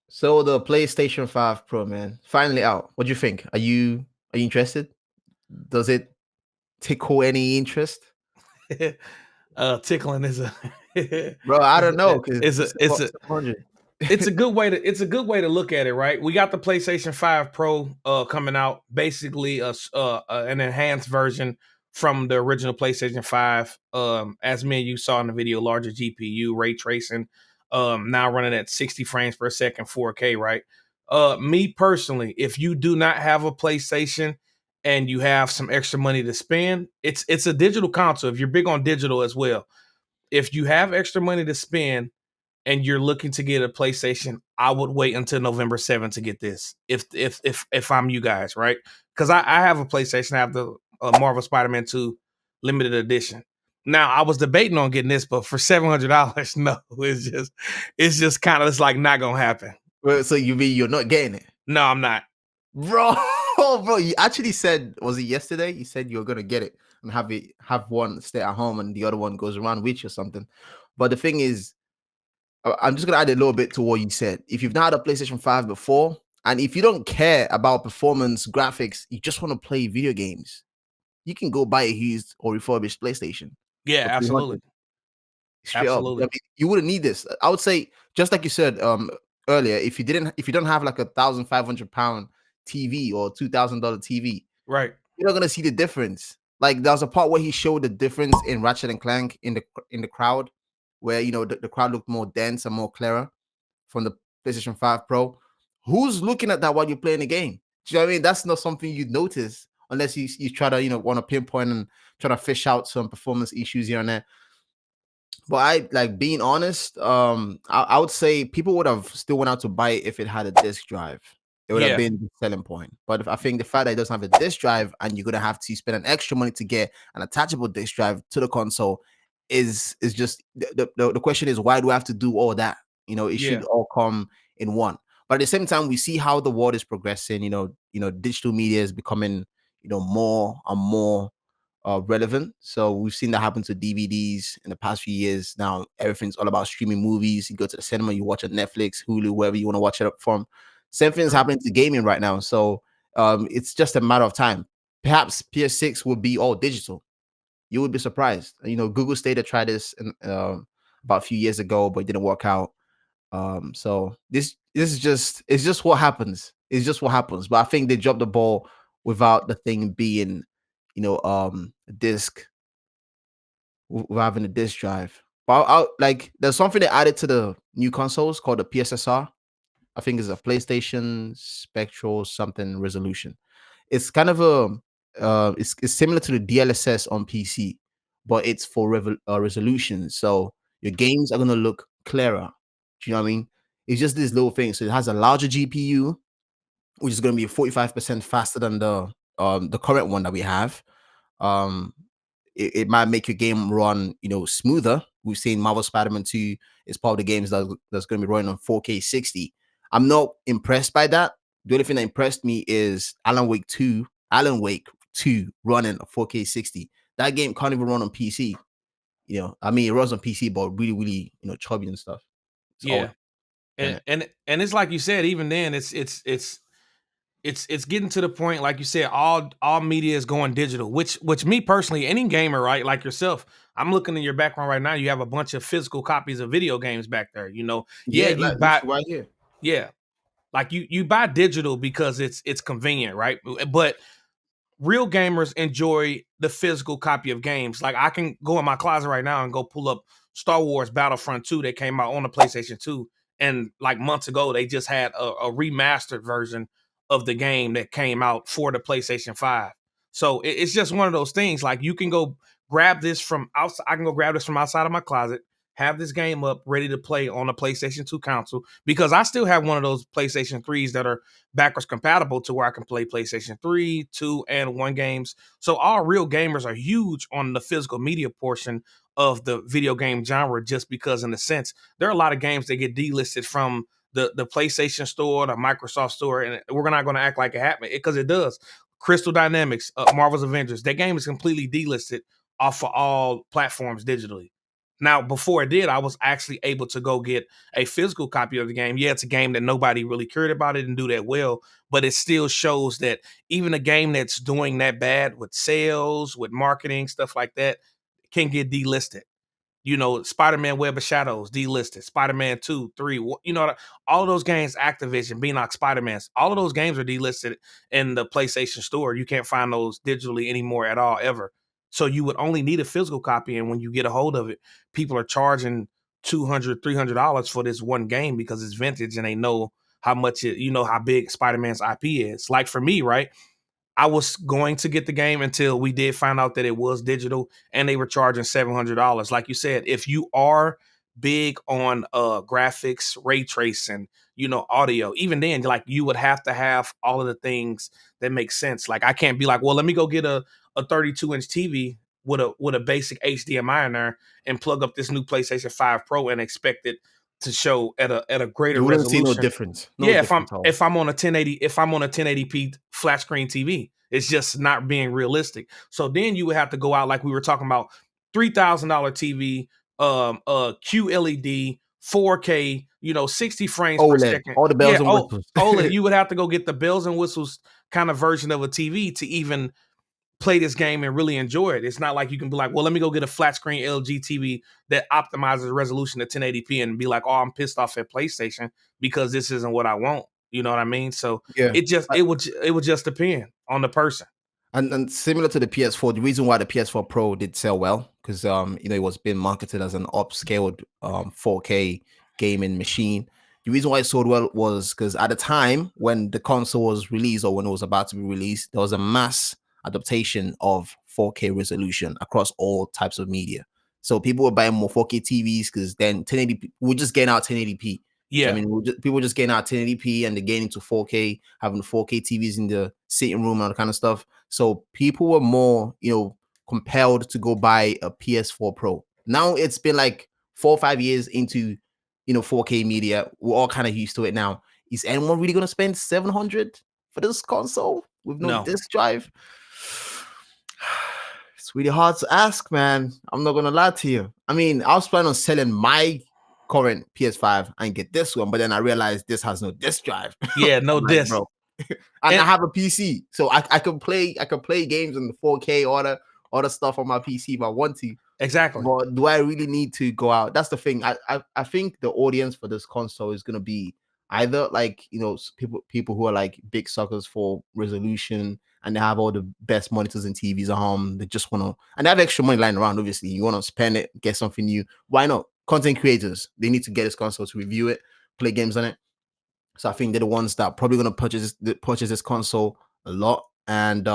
So the PlayStation 5 Pro, man, finally out. What do you think? Are you interested? Does it tickle any interest? Tickling is a Bro, I don't know because it's a it's a 700. it's a good way to look at it, right? We got the PlayStation 5 Pro coming out, basically an enhanced version from the original PlayStation 5. As me and you saw in the video, larger GPU, ray tracing, now running at 60 frames per second, 4K, right? Me personally, if you do not have a PlayStation and you have some extra money to spend, it's a digital console. If you're big on digital as well, if you have extra money to spend and you're looking to get a PlayStation, I would wait until November 7th to get this. If I'm you guys, right? Because I have a PlayStation, I have the Marvel Spider-Man 2 limited edition. Now I was debating on getting this, but for $700, no, it's just kind of it's like not gonna happen. Well, so you mean you're not getting it, No, I'm not. bro? Bro, you actually said, was it yesterday? You said you were gonna get it and have one stay at home and the other one goes around with you or something. But the thing is, I'm just gonna add a little bit to what you said. If you've not had a PlayStation 5 before, and if you don't care about performance, graphics, you just want to play video games, you can go buy a used or refurbished PlayStation Yeah, for 300 absolutely, straight up. I absolutely. mean, you wouldn't need this. I would say, just like you said earlier, if you don't have like £1,500 TV or $2,000 TV, Right. you're not gonna see the difference. Like there was a part where he showed the difference in Ratchet and Clank in the crowd, where the crowd looked more dense and more clearer from the PlayStation 5 Pro. Who's looking at that while you're playing the game? Do you know what I mean? That's not something you'd notice unless you try to want to pinpoint and try to fish out some performance issues here and there. But I like being honest. I would say people would have still went out to buy it if it had a disc drive. It would have Yeah, been the selling point. But if, I think the fact that it doesn't have a disc drive and you're gonna have to spend an extra money to get an attachable disc drive to the console is just the question is, why do I have to do all that? It should yeah, all come in one. But at the same time, we see how the world is progressing. Digital media is becoming more and more relevant. So we've seen that happen to DVDs in the past few years. Now everything's all about streaming movies. You go to the cinema, you watch it Netflix, Hulu, wherever you want to watch it up from. Same thing is true. happening to gaming right now. So it's just a matter of time. Perhaps PS6 will be all digital. You would be surprised. Google Stadia tried this about a few years ago, but it didn't work out. So this is just it's just what happens. It's just what happens. But I think they dropped the ball without the thing being, a disc without having a disc drive. But like there's something they added to the new consoles called the PSSR. I think it's a PlayStation Spectral something resolution. It's kind of it's similar to the DLSS on PC, but it's for resolution. So your games are gonna look clearer. Do you know what I mean? It's just this little thing. So it has a larger GPU, which is gonna be 45% faster than the current one that we have. Um, it might make your game run, smoother. We've seen Marvel Spider-Man 2 is part of the games that's going to be running on 4K 60. I'm not impressed by that. The only thing that impressed me is Alan Wake 2 running a 4K 60. That game can't even run on PC. I mean, it runs on PC, but really, really, chubby and stuff. It's old. Yeah, and Yeah. and it's like you said. Even then, it's getting to the point, like you said, all media is going digital, which me personally, any gamer, right, like yourself, I'm looking in your background right now, you have a bunch of physical copies of video games back there, yeah, Yeah, you like buy, literally right here. yeah, like you buy digital because it's convenient, right? But real gamers enjoy the physical copy of games. Like I can go in my closet right now and go pull up Star Wars Battlefront 2 that came out on the PlayStation 2. And like months ago, they just had a remastered version of the game that came out for the PlayStation 5. So it's just one of those things. Like you can go grab this from outside. I can go grab this from outside of my closet, have this game up ready to play on a PlayStation 2 console, because I still have one of those PlayStation 3s that are backwards compatible to where I can play PlayStation 3, 2, and 1 games. So all real gamers are huge on the physical media portion of the video game genre, just because in a sense, there are a lot of games that get delisted from the PlayStation store, the Microsoft store, and we're not going to act like it happened, because it does. Crystal Dynamics, Marvel's Avengers, that game is completely delisted off of all platforms digitally. Now, before it did, I was actually able to go get a physical copy of the game. Yeah, it's a game that nobody really cared about. It didn't do that well, but it still shows that even a game that's doing that bad with sales, with marketing, stuff like that, can get delisted. You know, Spider-Man Web of Shadows delisted, Spider-Man 2, 3, you know, all of those games, Activision, Beanox, Spider-Man's, all of those games are delisted in the PlayStation Store. You can't find those digitally anymore at all, ever. So you would only need a physical copy, and when you get a hold of it, people are charging $200, $300 for this one game because it's vintage and they know how much it, you know, how big Spider-Man's IP is. Like for me, right? I was going to get the game until we did find out that it was digital and they were charging $700. Like you said, if you are big on graphics, ray tracing, you know, audio, even then, like you would have to have all of the things that make sense. Like I can't be like, well, let me go get a 32-inch TV with a basic HDMI in there and plug up this new PlayStation 5 Pro and expect it to show at a greater You wouldn't see no resolution. difference. No Yeah, difference at all. if I'm on a 1080 if I'm on a 1080p flat screen TV, it's just not being realistic. So then you would have to go out like we were talking about, $3,000 TV, QLED, 4K, you know, 60 frames per OLED, second. all the bells Yeah, and oh, whistles. OLED. You would have to go get the bells and whistles kind of version of a TV to even play this game and really enjoy it. It's not like you can be like, well, let me go get a flat screen LG TV that optimizes the resolution to 1080p and be like, oh, I'm pissed off at PlayStation because this isn't what I want. You know what I mean? So Yeah. it would just depend on the person. And similar to the PS4, the reason why the PS4 Pro did sell well, because you know, it was being marketed as an upscaled 4K gaming machine. The reason why it sold well was because at the time when the console was released or when it was about to be released, there was a mass adaptation of 4K resolution across all types of media. So people were buying more 4K TVs because then 1080p, we're just getting out 1080p. So I Yeah. mean, people were just getting out 1080p and they're getting to 4K, having 4K TVs in the sitting room and all that kind of stuff. So people were more, you know, compelled to go buy a PS4 Pro. Now it's been like 4 or 5 years into, you know, 4K media. We're all kind of used to it now. Is anyone really going to spend 700 for this console with no No. disk drive? It's really hard to ask, man. I'm not gonna lie to you. I mean, I was planning on selling my current PS5 and get this one, but then I realized this has no disk drive. Yeah, no I'm like, disc. bro. And I And have a PC, so I can play games in the 4K all the stuff on my PC if I want to. exactly. But do I really need to go out? That's the thing. I think the audience for this console is gonna be either like, you know, people who are like big suckers for resolution and they have all the best monitors and TVs at home. They just want to, and they have extra money lying around. Obviously, you want to spend it, get something new. Why not? Content creators, they need to get this console to review it, play games on it. So I think they're the ones that are probably gonna purchase this console a lot. And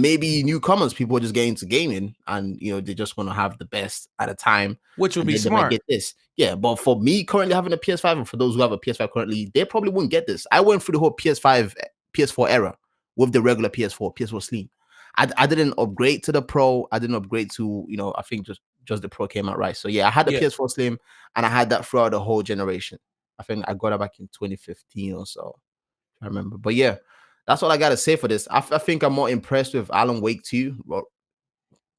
maybe newcomers, people are just getting into gaming and you know they just want to have the best at a time. Which would And be then they might smart. get this. Yeah, but for me currently having a PS5, and for those who have a PS5 currently, they probably wouldn't get this. I went through the whole PS5, PS4 era with the regular PS4, PS4 Slim. I didn't upgrade to the Pro. I didn't upgrade to, you know, I think just the Pro came out right. So yeah, I had the Yeah. PS4 Slim and I had that throughout the whole generation. I think I got it back in 2015 or so. I remember. But yeah, that's all I gotta say for this. I think I'm more impressed with Alan Wake 2, well,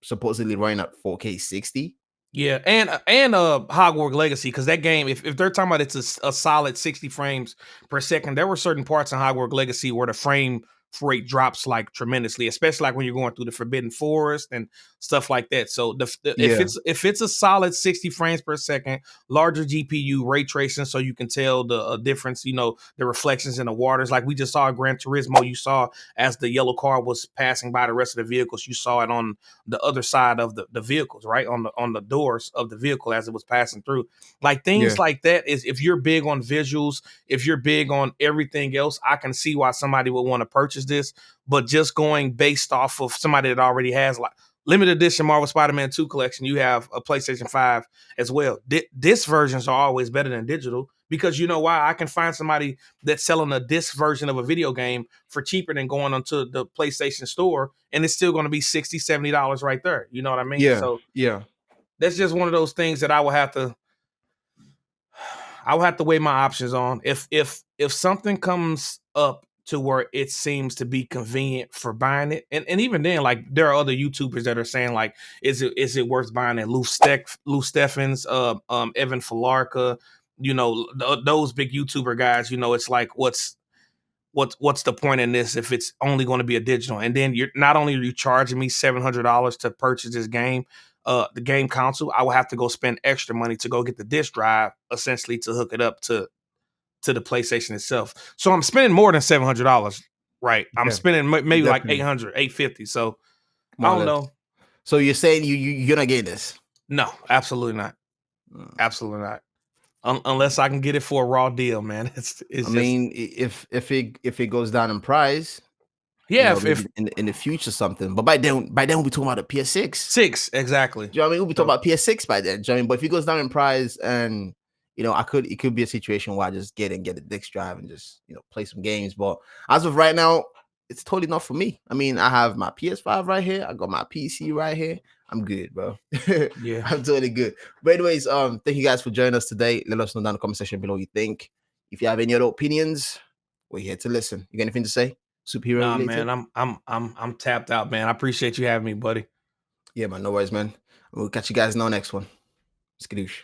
supposedly running at 4K 60. Yeah, and Hogwarts Legacy, because that game, if they're talking about it's a solid 60 frames per second, there were certain parts in Hogwarts Legacy where the frame rate drops like tremendously, especially like when you're going through the Forbidden Forest and stuff like that. So Yeah, if it's a solid 60 frames per second, larger GPU, ray tracing, so you can tell the difference, you know, the reflections in the waters, like we just saw in Gran Turismo, you saw as the yellow car was passing by the rest of the vehicles, you saw it on the other side of the vehicles, right? On the doors of the vehicle as it was passing through. Like yeah, things like that is, if you're big on visuals, if you're big on everything else, I can see why somebody would want to purchase this. But just going based off of somebody that already has like limited edition Marvel Spider-Man 2 collection, you have a PlayStation 5 as well. Disc versions are always better than digital because you know why? I can find somebody that's selling a disc version of a video game for cheaper than going onto the PlayStation store, and it's still going to be $60, $70 right there. You know what I mean? yeah, So yeah, that's just one of those things that I will have to weigh my options on. If something comes up to where it seems to be convenient for buying it. And even then, like there are other YouTubers that are saying like, is it worth buying it? Lou Steffens, Evan Falarka, those big YouTuber guys. It's like what's the point in this if it's only going to be a digital? And then you're not only are you charging me $700 to purchase this game, the game console, I will have to go spend extra money to go get the disc drive essentially to hook it up to the PlayStation itself. So I'm spending more than $700, right? I'm Yeah, spending maybe like definitely, 800, 850. So I more or don't less. know. So you're saying you're not getting this? No, absolutely not. Mm. Absolutely not. Unless I can get it for a raw deal, man. It's I just mean, if it goes down in price, yeah. maybe If in the future something. But by then we'll be talking about a PS6. 6 exactly. Do you know what I mean? We'll be talking So about PS6 by then. Do you know what I mean? But if it goes down in price, and it could be a situation where I just get the disc drive and just play some games. But as of right now, it's totally not for me. I mean, I have my PS5 right here. I got my PC right here. I'm good, bro. yeah. I'm totally good. But anyways, thank you guys for joining us today. Let us know down in the comment section below what you think. If you have any other opinions, we're here to listen. You got anything to say? Superhero Nah, related? man. I'm tapped out, man. I appreciate you having me, buddy. Yeah, man. No worries, man. We'll catch you guys in our next one. Skadoosh.